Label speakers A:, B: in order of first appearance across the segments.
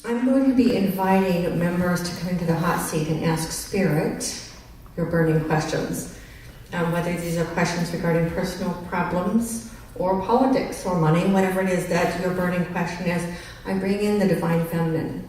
A: I'm going to be inviting members to come into the hot seat and ask Spirit your burning questions. Whether these are questions regarding personal problems or politics or money, whatever it is that your burning question is, I bring in the Divine Feminine,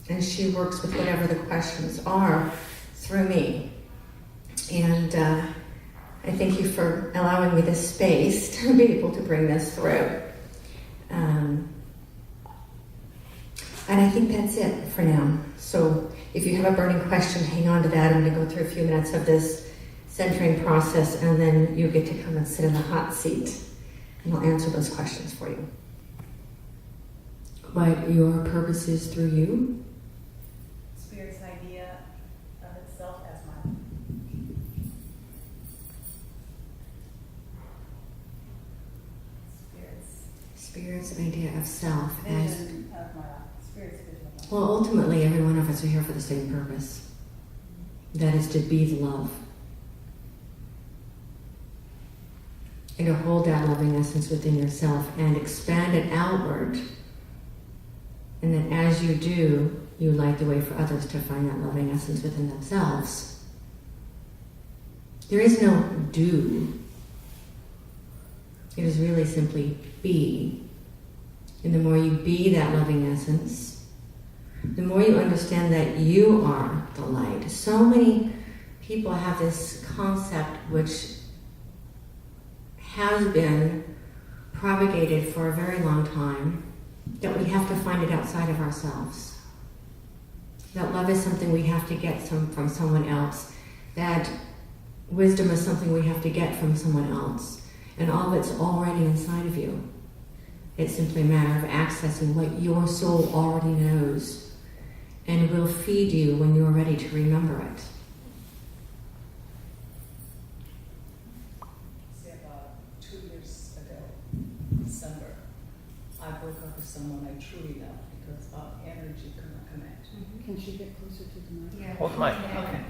A: and she works with whatever the questions are through me. And I thank you for allowing me this space to be able to bring this through. And I think that's it for now. So if you have a burning question, hang on to that. I'm going to go through a few minutes of this centering process, and then you get to come and sit in the hot seat, and I'll answer those questions for you. What your purpose is through you?
B: Spirit's idea of itself as mine.
A: Spirit's idea of self as...
B: Vision of my life. Spirit's vision of my life.
A: Well, ultimately, every one of us are here for the same purpose. That is to be the love. And to hold that loving essence within yourself and expand it outward. And then as you do, you light the way for others to find that loving essence within themselves. There is no do. It is really simply be. And the more you be that loving essence, the more you understand that you are the light. So many people have this concept which has been propagated for a very long time, that we have to find it outside of ourselves. That love is something we have to get from someone else. That wisdom is something we have to get from someone else. And all of it's already inside of you. It's simply a matter of accessing what your soul already knows, and will feed you when you're ready to remember it.
C: Say about 2 years ago, December, I broke up with someone I truly loved because our energy could not connect.
B: Can she get closer to the mic?
C: Yeah.
D: Hold my.
C: Okay.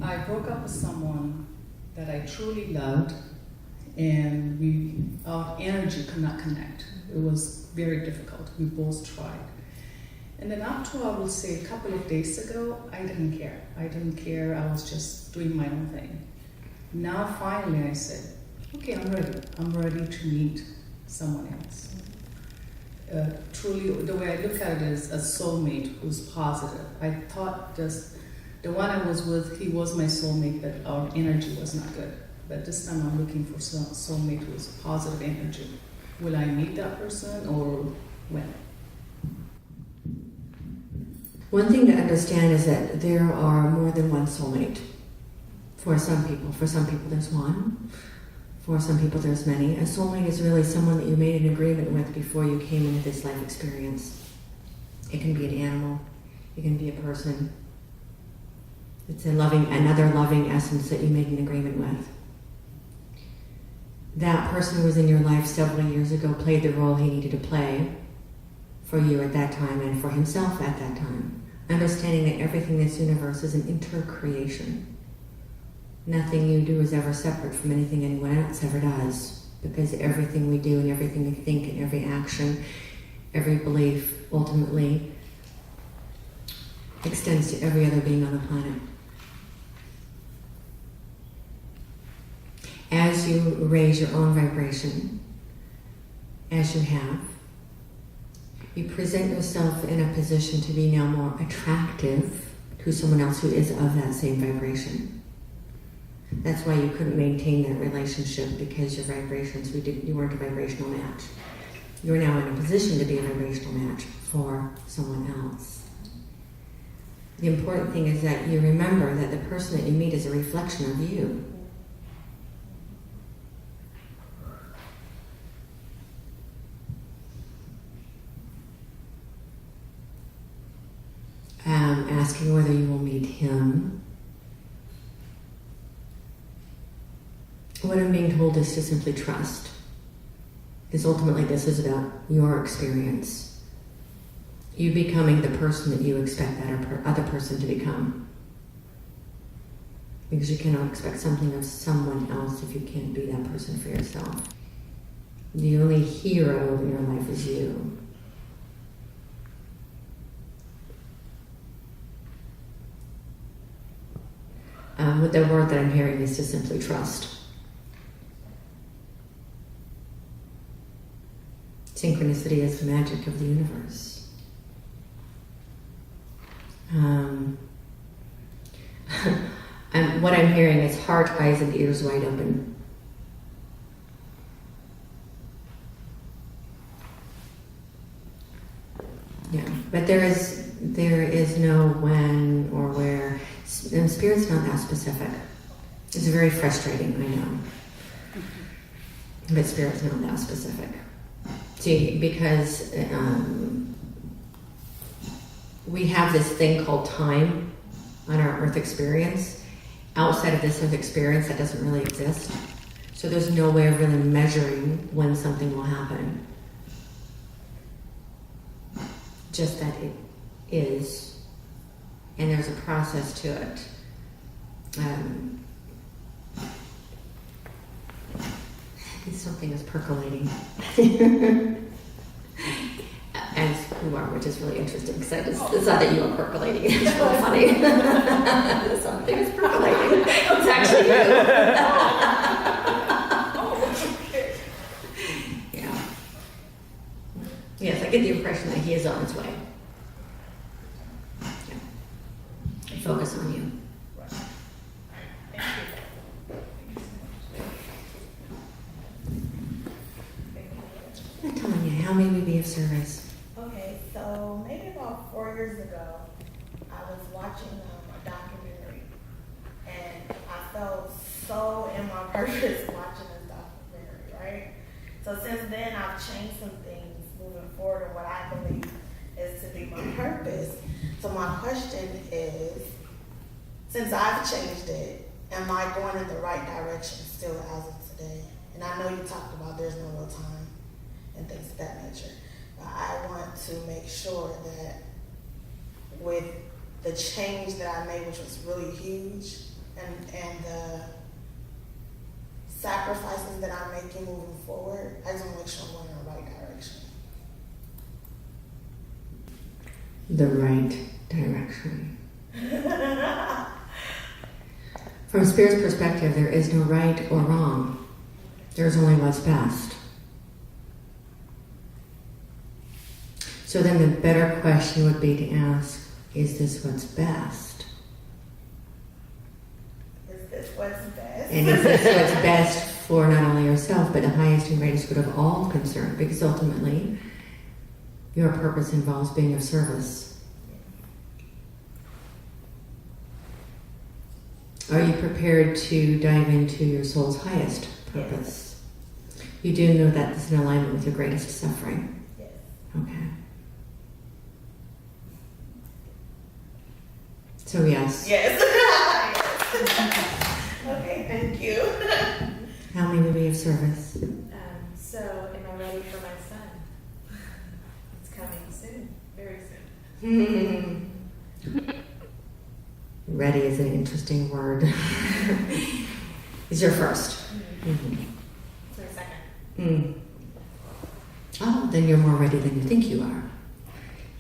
C: I broke up with someone that I truly loved, and our energy could not connect. It was very difficult. We both tried. And then up to, I would say, a couple of days ago, I didn't care. I was just doing my own thing. Now finally I said, okay, I'm ready. I'm ready to meet someone else. Truly, the way I look at it is a soulmate who's positive. I thought just the one I was with, he was my soulmate, but our energy was not good. But this time I'm looking for some soulmate who is positive energy. Will I meet that person, or when?
A: One thing to understand is that there are more than one soulmate. For some people there's one. For some people there's many. A soulmate is really someone that you made an agreement with before you came into this life experience. It can be an animal. It can be a person. It's another loving essence that you made an agreement with. That person who was in your life several years ago played the role he needed to play for you at that time and for himself at that time. Understanding that everything in this universe is an intercreation. Nothing you do is ever separate from anything anyone else ever does, because everything we do and everything we think and every action, every belief ultimately extends to every other being on the planet. As you raise your own vibration, as you have, you present yourself in a position to be now more attractive to someone else who is of that same vibration. That's why you couldn't maintain that relationship, because your vibrations, you weren't a vibrational match. You're now in a position to be a vibrational match for someone else. The important thing is that you remember that the person that you meet is a reflection of you. Asking whether you will meet him. What I'm being told is to simply trust. Because ultimately this is about your experience. You becoming the person that you expect that other person to become. Because you cannot expect something of someone else if you can't be that person for yourself. The only hero in your life is you. With the word that I'm hearing is to simply trust. Synchronicity is the magic of the universe. What I'm hearing is heart, eyes, and ears wide open. Yeah, but there is no when or where. And Spirit's not that specific. It's very frustrating, I know. But Spirit's not that specific. See, because we have this thing called time on our Earth experience. Outside of this Earth experience, that doesn't really exist. So there's no way of really measuring when something will happen. Just that it is, and there's a process to it. Something is percolating. As you are, which is really interesting because I just saw that you were percolating. It's really funny. Something is percolating. It's actually you. Yeah. Yes, I get the impression that he is on his way. Yeah. Focus on you. I'm telling you, how may we be of service?
B: Okay, so maybe about 4 years ago, I was watching a documentary, and I felt so in my purpose watching this documentary, right? So since then, I've changed some things moving forward in what I believe is to be my purpose. So my question is, since I've changed it, am I going in the right direction still as of today? And I know you talked about there's no real time and things of that nature. But I want to make sure that with the change that I made, which was really huge, and the sacrifices that I'm making moving forward, I just want to make sure I'm going in the right direction.
A: The right direction. From Spirit's perspective, there is no right or wrong. There's only what's best. So then the better question would be to ask, is this what's best?
B: Is this what's best?
A: And is this what's best for not only yourself, but the highest and greatest good of all concerned? Because ultimately, your purpose involves being of service. Are you prepared to dive into your soul's highest purpose? Yes. You do know that this is in alignment with your greatest suffering?
B: Yes.
A: Okay. So yes.
B: Yes. Okay, thank you.
A: How may we be of service?
B: So, am I ready for my son? It's coming soon, very soon.
A: Ready is an interesting word. It's your first.
B: Mm-hmm. It's my second.
A: Oh, then you're more ready than you think you are.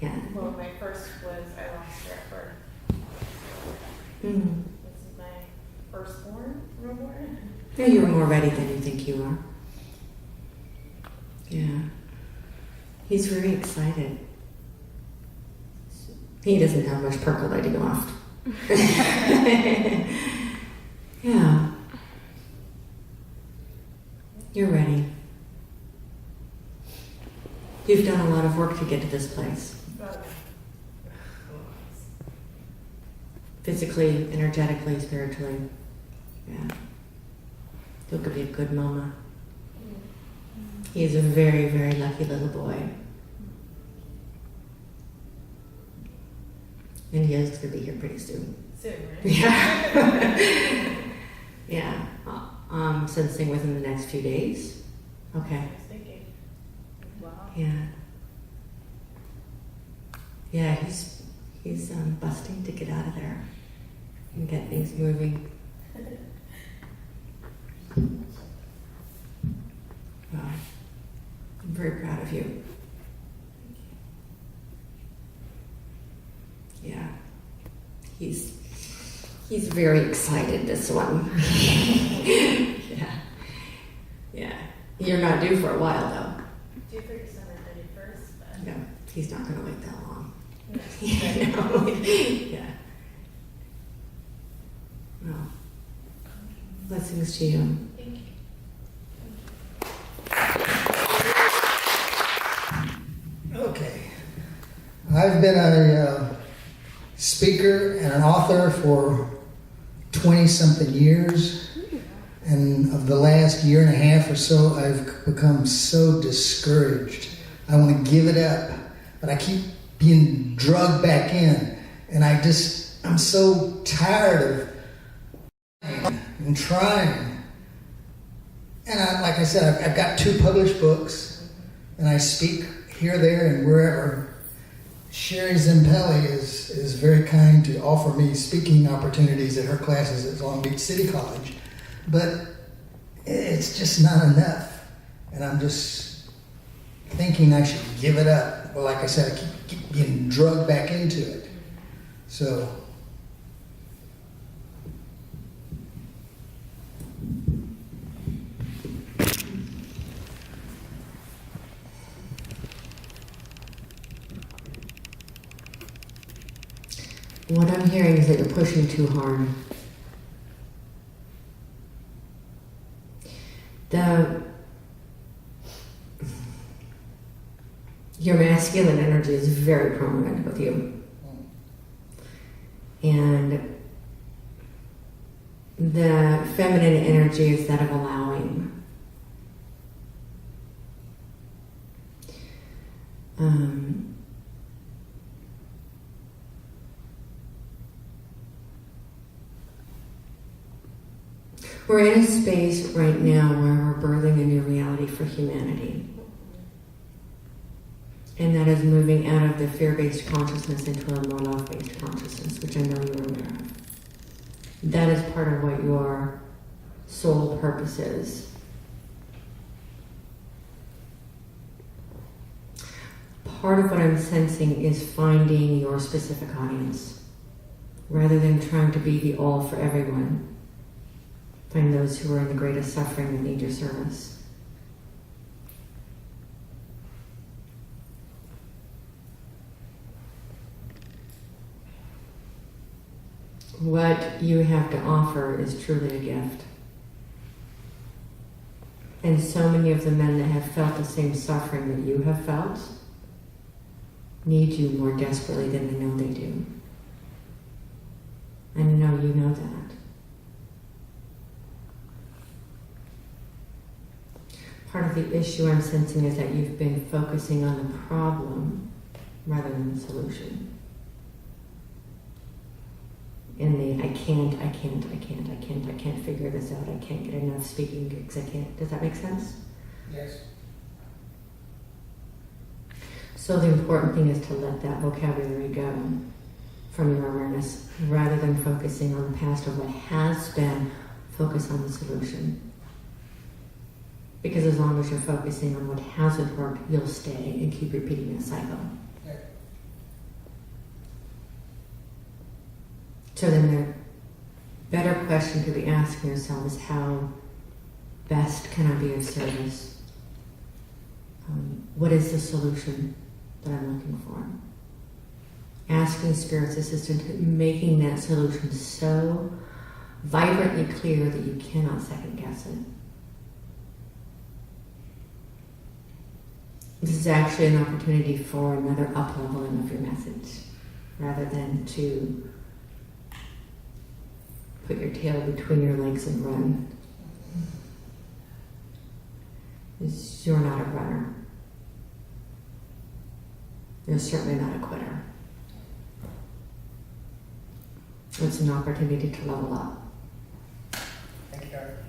A: Yeah.
B: Well, my first was I lost her at birth. This is my firstborn, reborn.
A: Yeah, you're more ready than you think you are. Yeah. He's very excited. He doesn't have much percolating left. Yeah. You're ready. You've done a lot of work to get to this place. Physically, energetically, spiritually. Yeah. You'll be a good mama. He is a very, very lucky little boy. And he is going to be here pretty soon.
B: Soon, right?
A: Yeah. Yeah. Sensing within the next few days. Okay.
B: I was thinking. Wow.
A: Yeah. Yeah, he's busting to get out of there and get things moving. Wow. I'm very proud of you. He He's very excited, this one. Yeah. You're not due for a while, though.
B: Due for December 31st, but.
A: No, he's not going to wait that long.
B: No.
A: Yeah. Well, blessings to you.
B: Thank you.
D: Okay. I've been a speaker and an author for 20-something years. And of the last year and a half or so, I've become so discouraged. I want to give it up, but I keep being drugged back in. And I'm so tired of trying. And like I said, I've got 2 published books, and I speak here, there, and wherever. Sherry Zimpelli is very kind to offer me speaking opportunities at her classes at Long Beach City College. But it's just not enough. And I'm just thinking I should give it up. Well, like I said, I keep getting drugged back into it. So
A: what I'm hearing is that you're pushing too hard. Your masculine energy is very prominent with you. And the feminine energy is that of allowing. We're in a space right now where we're birthing a new reality for humanity. And that is moving out of the fear-based consciousness into a more love-based consciousness, which I know you're aware of. That is part of what your soul purpose is. Part of what I'm sensing is finding your specific audience, rather than trying to be the all for everyone. Find those who are in the greatest suffering and need your service. What you have to offer is truly a gift. And so many of the men that have felt the same suffering that you have felt need you more desperately than they know they do. I know you know that. Part of the issue I'm sensing is that you've been focusing on the problem rather than the solution. In the I can't figure this out, I can't get enough speaking gigs, I can't. Does that make sense?
D: yes.
A: So the important thing is to let that vocabulary go from your awareness rather than focusing on the past or what has been, focus on the solution. Because as long as you're focusing on what hasn't worked, you'll stay and keep repeating that cycle.
D: Yeah.
A: So then the better question to be asking yourself is how best can I be of service? What is the solution that I'm looking for? Asking Spirit's assistance, making that solution so vibrantly clear that you cannot second guess it. This is actually an opportunity for another up-leveling of your message, rather than to put your tail between your legs and run. You're not a runner. You're certainly not a quitter. It's an opportunity to level up.
D: Thank you, Doctor.